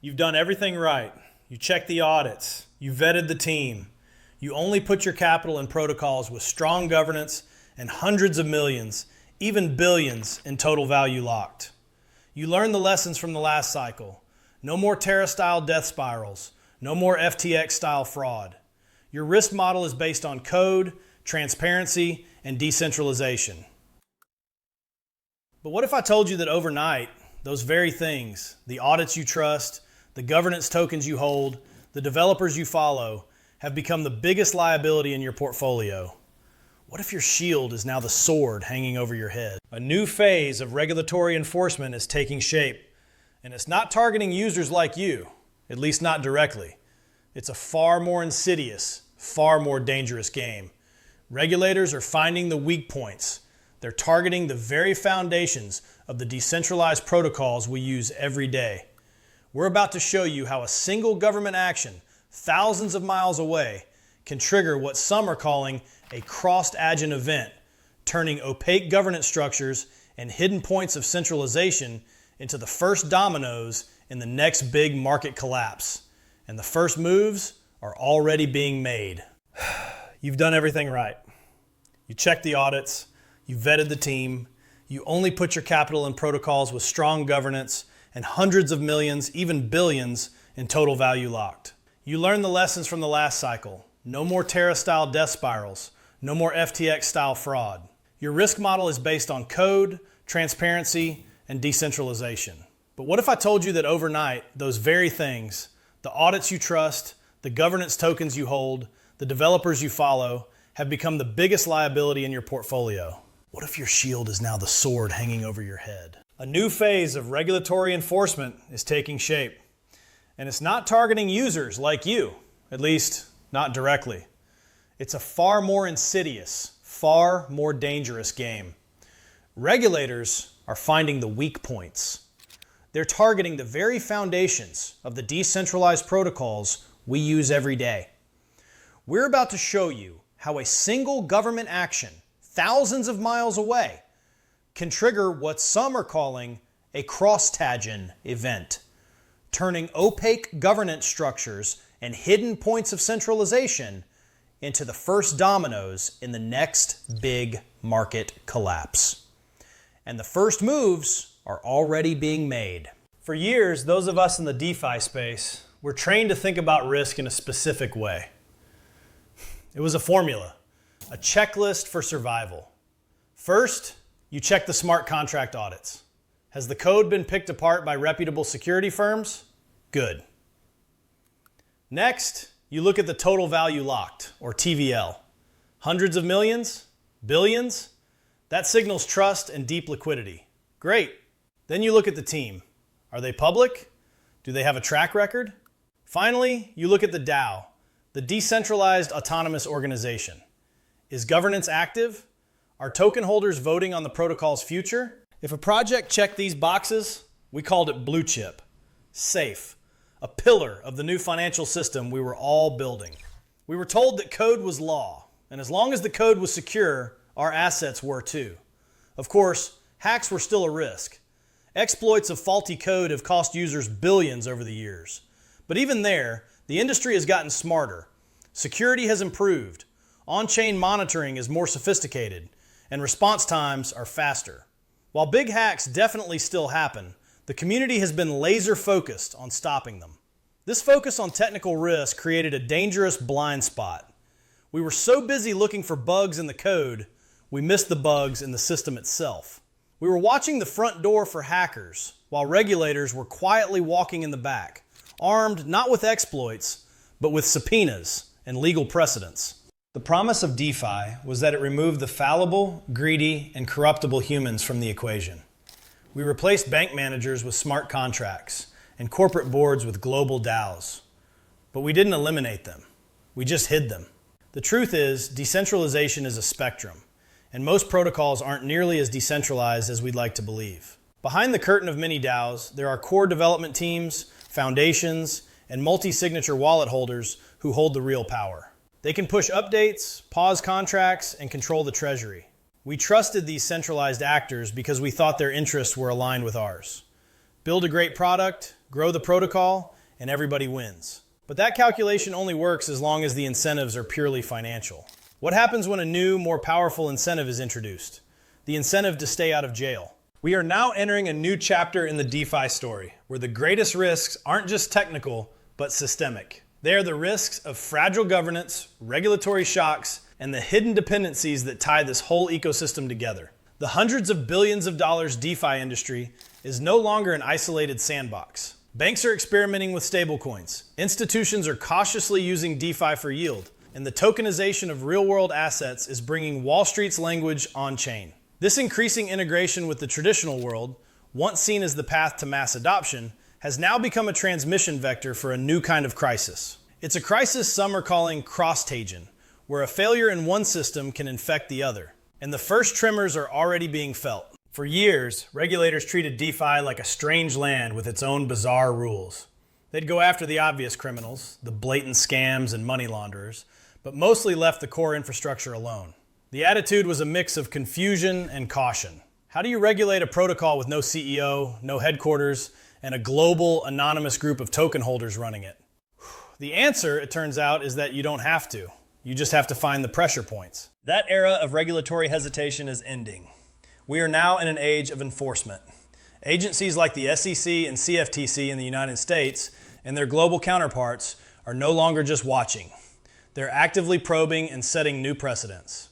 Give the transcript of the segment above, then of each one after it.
You've done everything right. You checked the audits. You vetted the team. You only put your capital in protocols with strong governance and hundreds of millions, even billions in total value locked. You learned the lessons from the last cycle. No more Terra-style death spirals. No more FTX-style fraud. Your risk model is based on code, transparency, and decentralization. But what if I told you that overnight, those very things, the audits you trust, the governance tokens you hold, the developers you follow, have become the biggest liability in your portfolio? What if your shield is now the sword hanging over your head? A new phase of regulatory enforcement is taking shape, and it's not targeting users like you, at least not directly. It's a far more insidious, far more dangerous game. Regulators are finding the weak points. They're targeting the very foundations of the decentralized protocols we use every day. We're about to show you how a single government action, thousands of miles away, can trigger what some are calling a cross-agent event, turning opaque governance structures and hidden points of centralization into the first dominoes in the next big market collapse. And the first moves are already being made. You've done everything right. You checked the audits, you vetted the team, you only put your capital in protocols with strong governance and hundreds of millions, even billions in total value locked. You learned the lessons from the last cycle. No more Terra-style death spirals. No more FTX-style fraud. Your risk model is based on code, transparency, and decentralization. But what if I told you that overnight, those very things, the audits you trust, the governance tokens you hold, the developers you follow, have become the biggest liability in your portfolio? What if your shield is now the sword hanging over your head? A new phase of regulatory enforcement is taking shape. And it's not targeting users like you, at least not directly. It's a far more insidious, far more dangerous game. Regulators are finding the weak points. They're targeting the very foundations of the decentralized protocols we use every day. We're about to show you how a single government action, thousands of miles away, can trigger what some are calling a contagion event, turning opaque governance structures and hidden points of centralization into the first dominoes in the next big market collapse. And the first moves are already being made. For years, those of us in the DeFi space were trained to think about risk in a specific way. It was a formula, a checklist for survival. First, you check the smart contract audits. Has the code been picked apart by reputable security firms? Good. Next, you look at the total value locked, or TVL. Hundreds of millions? Billions? That signals trust and deep liquidity. Great. Then you look at the team. Are they public? Do they have a track record? Finally, you look at the DAO, the Decentralized Autonomous Organization. Is governance active? Are token holders voting on the protocol's future? If a project checked these boxes, we called it blue chip, safe, a pillar of the new financial system we were all building. We were told that code was law, and as long as the code was secure, our assets were too. Of course, hacks were still a risk. Exploits of faulty code have cost users billions over the years. But even there, the industry has gotten smarter. Security has improved. On-chain monitoring is more sophisticated, and response times are faster. While big hacks definitely still happen, the community has been laser focused on stopping them. This focus on technical risk created a dangerous blind spot. We were so busy looking for bugs in the code, we missed the bugs in the system itself. We were watching the front door for hackers, while regulators were quietly walking in the back, armed not with exploits, but with subpoenas and legal precedents. The promise of DeFi was that it removed the fallible, greedy, and corruptible humans from the equation. We replaced bank managers with smart contracts and corporate boards with global DAOs. But we didn't eliminate them. We just hid them. The truth is, decentralization is a spectrum, and most protocols aren't nearly as decentralized as we'd like to believe. Behind the curtain of many DAOs, there are core development teams, foundations, and multi-signature wallet holders who hold the real power. They can push updates, pause contracts, and control the treasury. We trusted these centralized actors because we thought their interests were aligned with ours. Build a great product, grow the protocol, and everybody wins. But that calculation only works as long as the incentives are purely financial. What happens when a new, more powerful incentive is introduced? The incentive to stay out of jail. We are now entering a new chapter in the DeFi story, where the greatest risks aren't just technical, but systemic. They are the risks of fragile governance, regulatory shocks, and the hidden dependencies that tie this whole ecosystem together. The hundreds of billions of dollars DeFi industry is no longer an isolated sandbox. Banks are experimenting with stablecoins. Institutions are cautiously using DeFi for yield, and the tokenization of real-world assets is bringing Wall Street's language on-chain. This increasing integration with the traditional world, once seen as the path to mass adoption, has now become a transmission vector for a new kind of crisis. It's a crisis some are calling contagion, where a failure in one system can infect the other. And the first tremors are already being felt. For years, regulators treated DeFi like a strange land with its own bizarre rules. They'd go after the obvious criminals, the blatant scams and money launderers, but mostly left the core infrastructure alone. The attitude was a mix of confusion and caution. How do you regulate a protocol with no CEO, no headquarters, and a global anonymous group of token holders running it? The answer, it turns out, is that you don't have to. You just have to find the pressure points. That era of regulatory hesitation is ending. We are now in an age of enforcement. Agencies like the SEC and CFTC in the United States and their global counterparts are no longer just watching. They're actively probing and setting new precedents.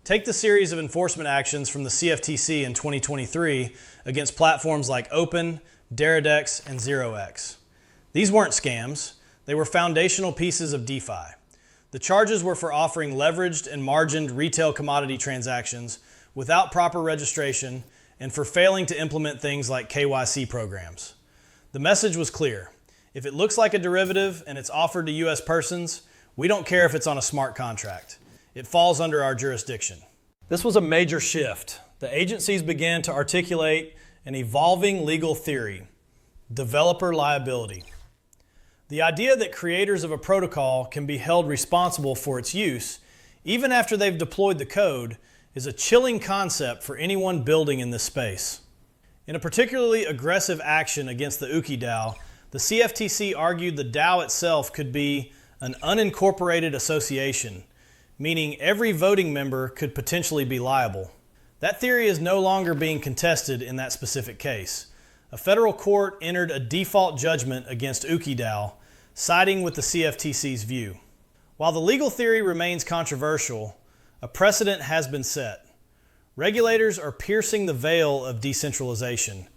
Take the series of enforcement actions from the CFTC in 2023 against platforms like Open, Deridex, and ZeroX. These weren't scams. They were foundational pieces of DeFi. The charges were for offering leveraged and margined retail commodity transactions without proper registration and for failing to implement things like KYC programs. The message was clear. If it looks like a derivative and it's offered to U.S. persons, we don't care if it's on a smart contract. It falls under our jurisdiction. This was a major shift. The agencies began to articulate an evolving legal theory, developer liability. The idea that creators of a protocol can be held responsible for its use, even after they've deployed the code, is a chilling concept for anyone building in this space. In a particularly aggressive action against the DAO, the CFTC argued the DAO itself could be an unincorporated association, meaning every voting member could potentially be liable. That theory is no longer being contested in that specific case. A federal court entered a default judgment against DAO, siding with the CFTC's view. While the legal theory remains controversial, a precedent has been set. Regulators are piercing the veil of decentralization.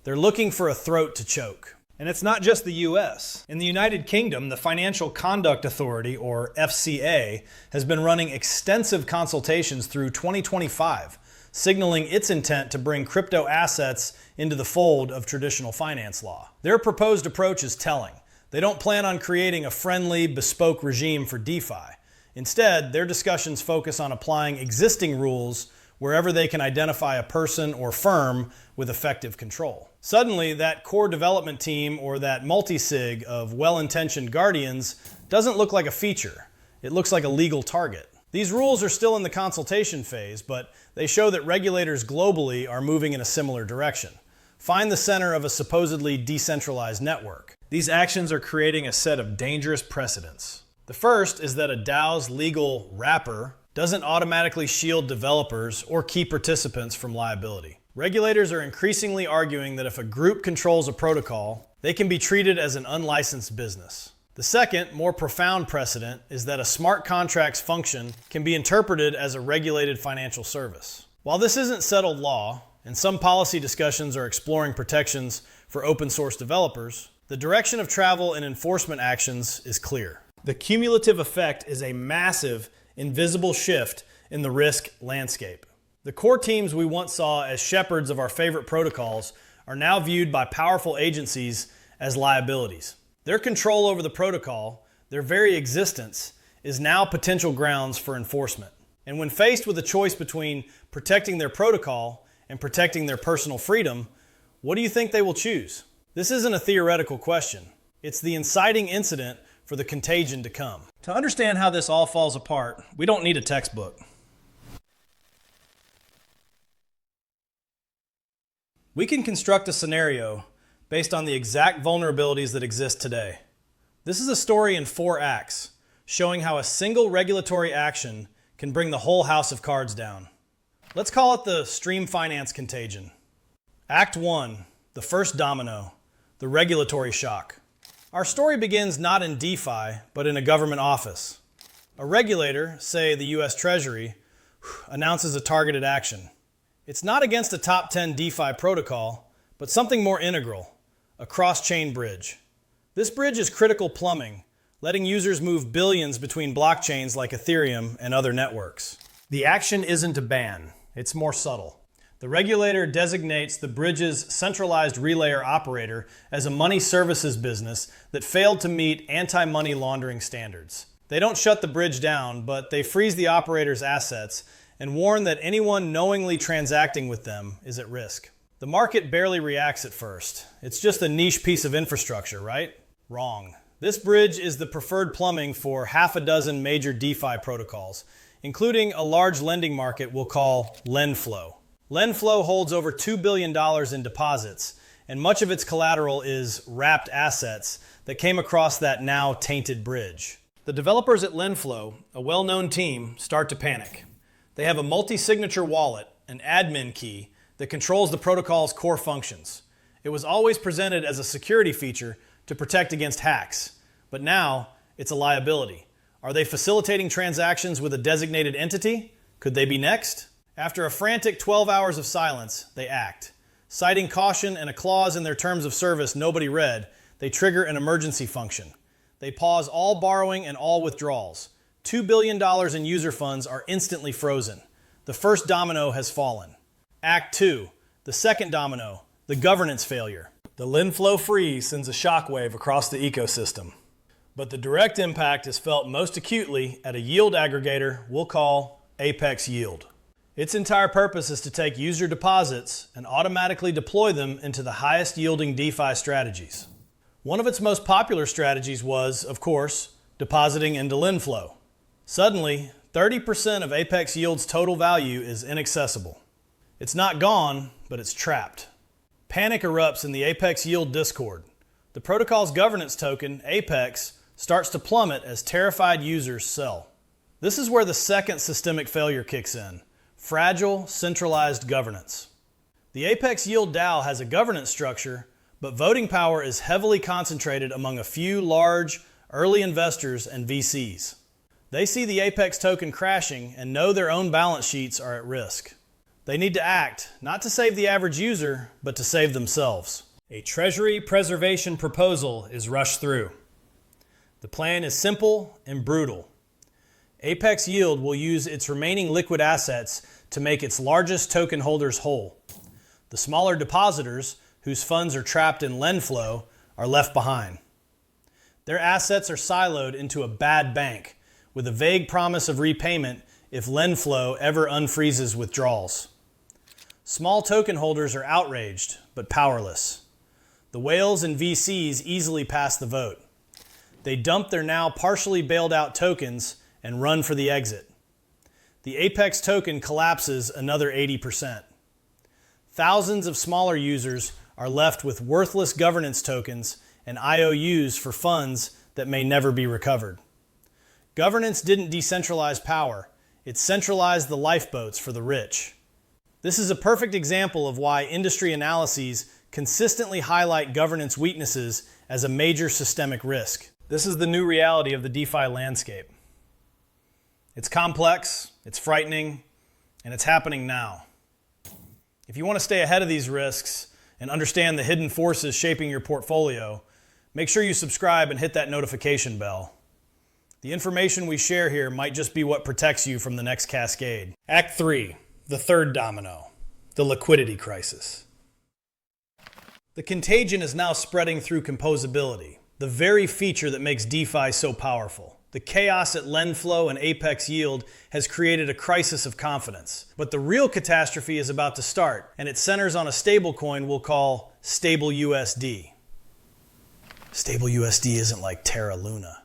They're looking for a throat to choke. And it's not just the US. In the United Kingdom, the Financial Conduct Authority, or FCA, has been running extensive consultations through 2025, signaling its intent to bring crypto assets into the fold of traditional finance law. Their proposed approach is telling. They don't plan on creating a friendly, bespoke regime for DeFi. Instead, their discussions focus on applying existing rules wherever they can identify a person or firm with effective control. Suddenly, that core development team or that multi-sig of well-intentioned guardians doesn't look like a feature. It looks like a legal target. These rules are still in the consultation phase, but they show that regulators globally are moving in a similar direction. Find the center of a supposedly decentralized network. These actions are creating a set of dangerous precedents. The first is that a DAO's legal wrapper doesn't automatically shield developers or key participants from liability. Regulators are increasingly arguing that if a group controls a protocol, they can be treated as an unlicensed business. The second, more profound precedent is that a smart contracts function can be interpreted as a regulated financial service. While this isn't settled law, and some policy discussions are exploring protections for open source developers, the direction of travel in enforcement actions is clear. The cumulative effect is a massive, invisible shift in the risk landscape. The core teams we once saw as shepherds of our favorite protocols are now viewed by powerful agencies as liabilities. Their control over the protocol, their very existence, is now potential grounds for enforcement. And when faced with a choice between protecting their protocol and protecting their personal freedom, what do you think they will choose? This isn't a theoretical question. It's the inciting incident for the contagion to come. To understand how this all falls apart, we don't need a textbook. We can construct a scenario based on the exact vulnerabilities that exist today. This is a story in 4 acts, showing how a single regulatory action can bring the whole house of cards down. Let's call it the stream finance contagion. Act 1, the first domino, the regulatory shock. Our story begins not in DeFi, but in a government office. A regulator, say the US Treasury, announces a targeted action. It's not against a top 10 DeFi protocol, but something more integral, a cross-chain bridge. This bridge is critical plumbing, letting users move billions between blockchains like Ethereum and other networks. The action isn't a ban, it's more subtle. The regulator designates the bridge's centralized relayer operator as a money services business that failed to meet anti-money laundering standards. They don't shut the bridge down, but they freeze the operator's assets and warn that anyone knowingly transacting with them is at risk. The market barely reacts at first. It's just a niche piece of infrastructure, right? Wrong. This bridge is the preferred plumbing for half a dozen major DeFi protocols, including a large lending market we'll call LendFlow. LendFlow holds over $2 billion in deposits, and much of its collateral is wrapped assets that came across that now tainted bridge. The developers at LendFlow, a well-known team, start to panic. They have a multi-signature wallet, an admin key, that controls the protocol's core functions. It was always presented as a security feature to protect against hacks, but now it's a liability. Are they facilitating transactions with a designated entity? Could they be next? After a frantic 12 hours of silence, they act. Citing caution and a clause in their terms of service nobody read, they trigger an emergency function. They pause all borrowing and all withdrawals. $2 billion in user funds are instantly frozen. The first domino has fallen. Act 2, the second domino, the governance failure. The LendFlow freeze sends a shockwave across the ecosystem. But the direct impact is felt most acutely at a yield aggregator we'll call Apex Yield. Its entire purpose is to take user deposits and automatically deploy them into the highest yielding DeFi strategies. One of its most popular strategies was, of course, depositing into LendFlow. Suddenly, 30% of Apex Yield's total value is inaccessible. It's not gone, but it's trapped. Panic erupts in the Apex Yield Discord. The protocol's governance token, Apex, starts to plummet as terrified users sell. This is where the second systemic failure kicks in. Fragile, centralized governance. The Apex Yield DAO has a governance structure, but voting power is heavily concentrated among a few large, early investors and VCs. They see the Apex token crashing and know their own balance sheets are at risk. They need to act, not to save the average user, but to save themselves. A treasury preservation proposal is rushed through. The plan is simple and brutal. Apex Yield will use its remaining liquid assets to make its largest token holders whole. The smaller depositors, whose funds are trapped in LendFlow, are left behind. Their assets are siloed into a bad bank, with a vague promise of repayment if LendFlow ever unfreezes withdrawals. Small token holders are outraged, but powerless. The whales and VCs easily pass the vote. They dump their now partially bailed out tokens and run for the exit. The Apex token collapses another 80%. Thousands of smaller users are left with worthless governance tokens and IOUs for funds that may never be recovered. Governance didn't decentralize power, it centralized the lifeboats for the rich. This is a perfect example of why industry analyses consistently highlight governance weaknesses as a major systemic risk. This is the new reality of the DeFi landscape. It's complex, it's frightening, and it's happening now. If you want to stay ahead of these risks and understand the hidden forces shaping your portfolio, make sure you subscribe and hit that notification bell. The information we share here might just be what protects you from the next cascade. Act 3, the third domino, the liquidity crisis. The contagion is now spreading through composability, the very feature that makes DeFi so powerful. The chaos at LendFlow and Apex Yield has created a crisis of confidence. But the real catastrophe is about to start, and it centers on a stablecoin we'll call Stable USD. Stable USD isn't like Terra Luna.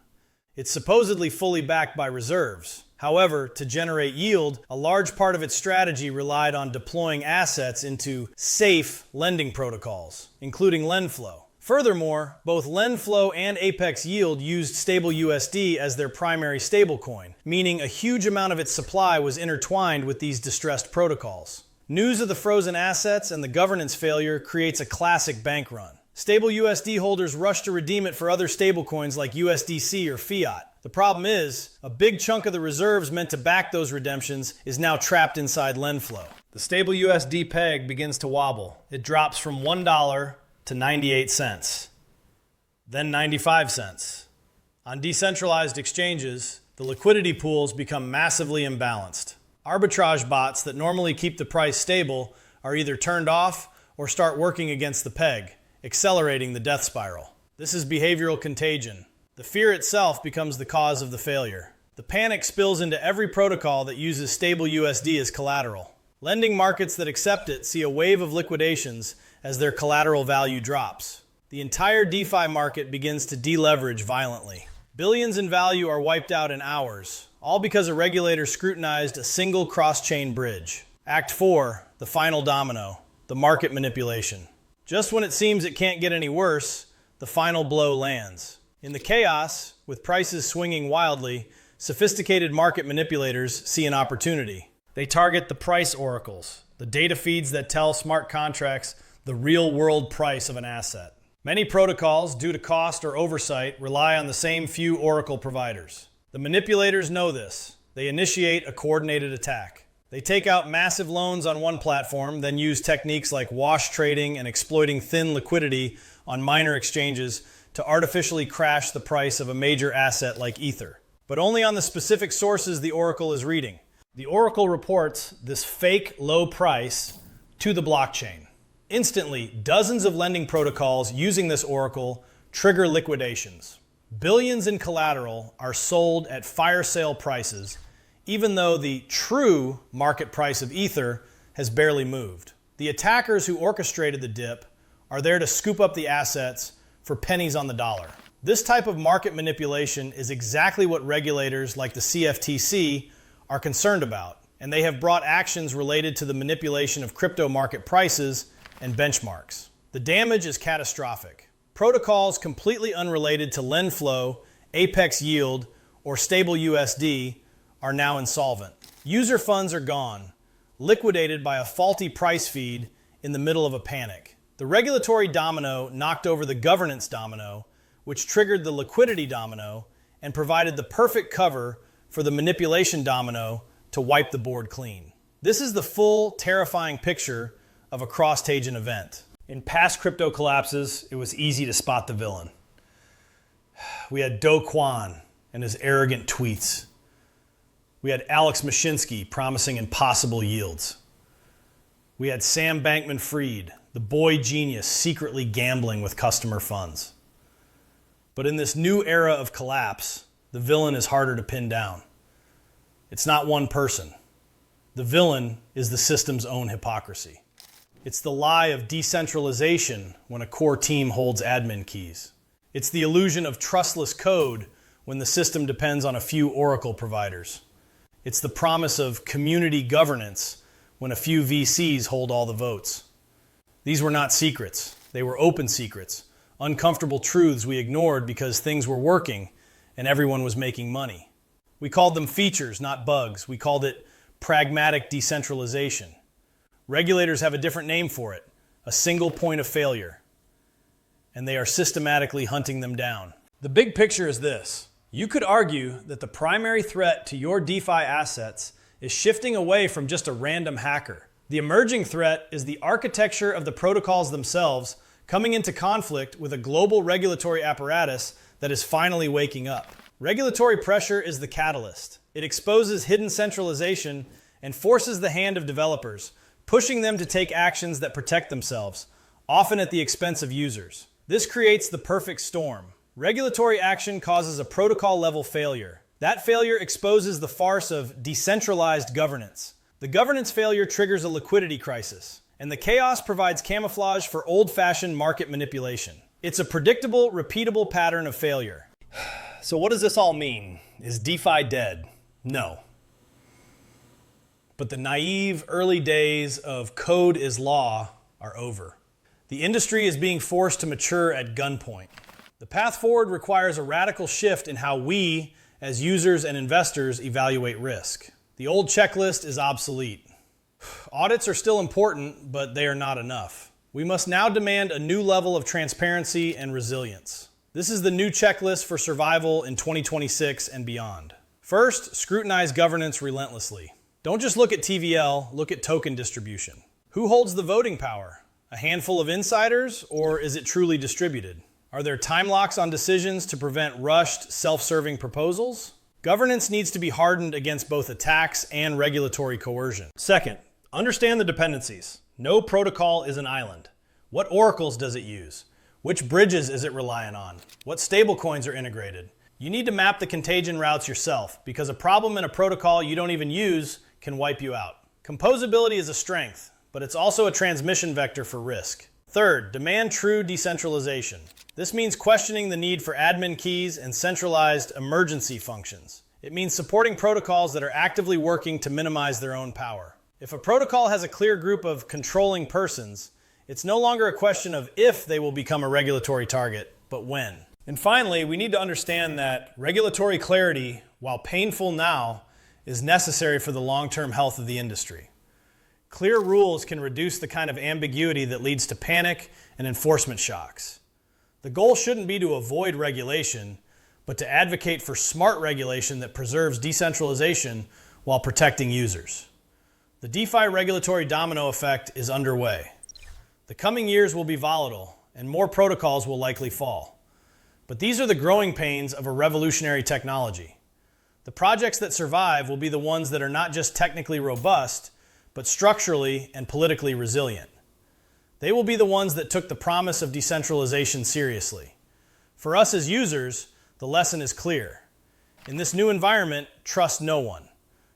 It's supposedly fully backed by reserves. However, to generate yield, a large part of its strategy relied on deploying assets into safe lending protocols, including LendFlow. Furthermore, both LendFlow and Apex Yield used stable USD as their primary stablecoin, meaning a huge amount of its supply was intertwined with these distressed protocols. News of the frozen assets and the governance failure creates a classic bank run. Stable USD holders rush to redeem it for other stablecoins like USDC or fiat. The problem is, a big chunk of the reserves meant to back those redemptions is now trapped inside LendFlow. The stable USD peg begins to wobble. It drops from $1 to 98 cents, then 95 cents. On decentralized exchanges, the liquidity pools become massively imbalanced. Arbitrage bots that normally keep the price stable are either turned off or start working against the peg, accelerating the death spiral. This is behavioral contagion. The fear itself becomes the cause of the failure. The panic spills into every protocol that uses stable USD as collateral. Lending markets that accept it see a wave of liquidations as their collateral value drops. The entire DeFi market begins to deleverage violently. Billions in value are wiped out in hours, all because a regulator scrutinized a single cross-chain bridge. Act 4, the final domino, the market manipulation. Just when it seems it can't get any worse, the final blow lands. In the chaos, with prices swinging wildly, sophisticated market manipulators see an opportunity. They target the price oracles, the data feeds that tell smart contracts the real-world price of an asset. Many protocols, due to cost or oversight, rely on the same few oracle providers. The manipulators know this. They initiate a coordinated attack. They take out massive loans on one platform, then use techniques like wash trading and exploiting thin liquidity on minor exchanges to artificially crash the price of a major asset like Ether. But only on the specific sources the oracle is reading. The oracle reports this fake low price to the blockchain. Instantly, dozens of lending protocols using this oracle trigger liquidations. Billions in collateral are sold at fire sale prices, even though the true market price of Ether has barely moved. The attackers who orchestrated the dip are there to scoop up the assets for pennies on the dollar. This type of market manipulation is exactly what regulators like the CFTC are concerned about, and they have brought actions related to the manipulation of crypto market prices and benchmarks. The damage is catastrophic. Protocols completely unrelated to LendFlow, Apex Yield, or stable USD are now insolvent. User funds are gone, liquidated by a faulty price feed in the middle of a panic. The regulatory domino knocked over the governance domino, which triggered the liquidity domino and provided the perfect cover for the manipulation domino to wipe the board clean. This is the full, terrifying picture of a cross-tagion event. In past crypto collapses, it was easy to spot the villain. We had Do Kwon and his arrogant tweets. We had Alex Mashinsky promising impossible yields. We had Sam Bankman-Fried, the boy genius, secretly gambling with customer funds. But in this new era of collapse, the villain is harder to pin down. It's not one person. The villain is the system's own hypocrisy. It's the lie of decentralization when a core team holds admin keys. It's the illusion of trustless code when the system depends on a few oracle providers. It's the promise of community governance when a few VCs hold all the votes. These were not secrets. They were open secrets, uncomfortable truths we ignored because things were working and everyone was making money. We called them features, not bugs. We called it pragmatic decentralization. Regulators have a different name for it, a single point of failure, and they are systematically hunting them down. The big picture is this. You could argue that the primary threat to your DeFi assets is shifting away from just a random hacker. The emerging threat is the architecture of the protocols themselves coming into conflict with a global regulatory apparatus that is finally waking up. Regulatory pressure is the catalyst. It exposes hidden centralization and forces the hand of developers, pushing them to take actions that protect themselves, often at the expense of users. This creates the perfect storm. Regulatory action causes a protocol-level failure. That failure exposes the farce of decentralized governance. The governance failure triggers a liquidity crisis, and the chaos provides camouflage for old-fashioned market manipulation. It's a predictable, repeatable pattern of failure. So what does this all mean? Is DeFi dead? No. But the naive early days of code is law are over. The industry is being forced to mature at gunpoint. The path forward requires a radical shift in how we, as users and investors, evaluate risk. The old checklist is obsolete. Audits are still important, but they are not enough. We must now demand a new level of transparency and resilience. This is the new checklist for survival in 2026 and beyond. First, scrutinize governance relentlessly. Don't just look at TVL, look at token distribution. Who holds the voting power? A handful of insiders, or is it truly distributed? Are there time locks on decisions to prevent rushed, self-serving proposals? Governance needs to be hardened against both attacks and regulatory coercion. Second, understand the dependencies. No protocol is an island. What oracles does it use? Which bridges is it reliant on? What stablecoins are integrated? You need to map the contagion routes yourself, because a problem in a protocol you don't even use can wipe you out. Composability is a strength, but it's also a transmission vector for risk. Third, demand true decentralization. This means questioning the need for admin keys and centralized emergency functions. It means supporting protocols that are actively working to minimize their own power. If a protocol has a clear group of controlling persons, it's no longer a question of if they will become a regulatory target, but when. And finally, we need to understand that regulatory clarity, while painful now, is necessary for the long-term health of the industry. Clear rules can reduce the kind of ambiguity that leads to panic and enforcement shocks. The goal shouldn't be to avoid regulation, but to advocate for smart regulation that preserves decentralization while protecting users. The DeFi regulatory domino effect is underway. The coming years will be volatile, and more protocols will likely fall. But these are the growing pains of a revolutionary technology. The projects that survive will be the ones that are not just technically robust, but structurally and politically resilient. They will be the ones that took the promise of decentralization seriously. For us as users, the lesson is clear. In this new environment, trust no one.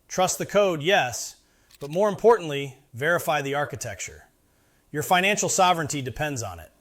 Trust the code, yes, but more importantly, verify the architecture. Your financial sovereignty depends on it.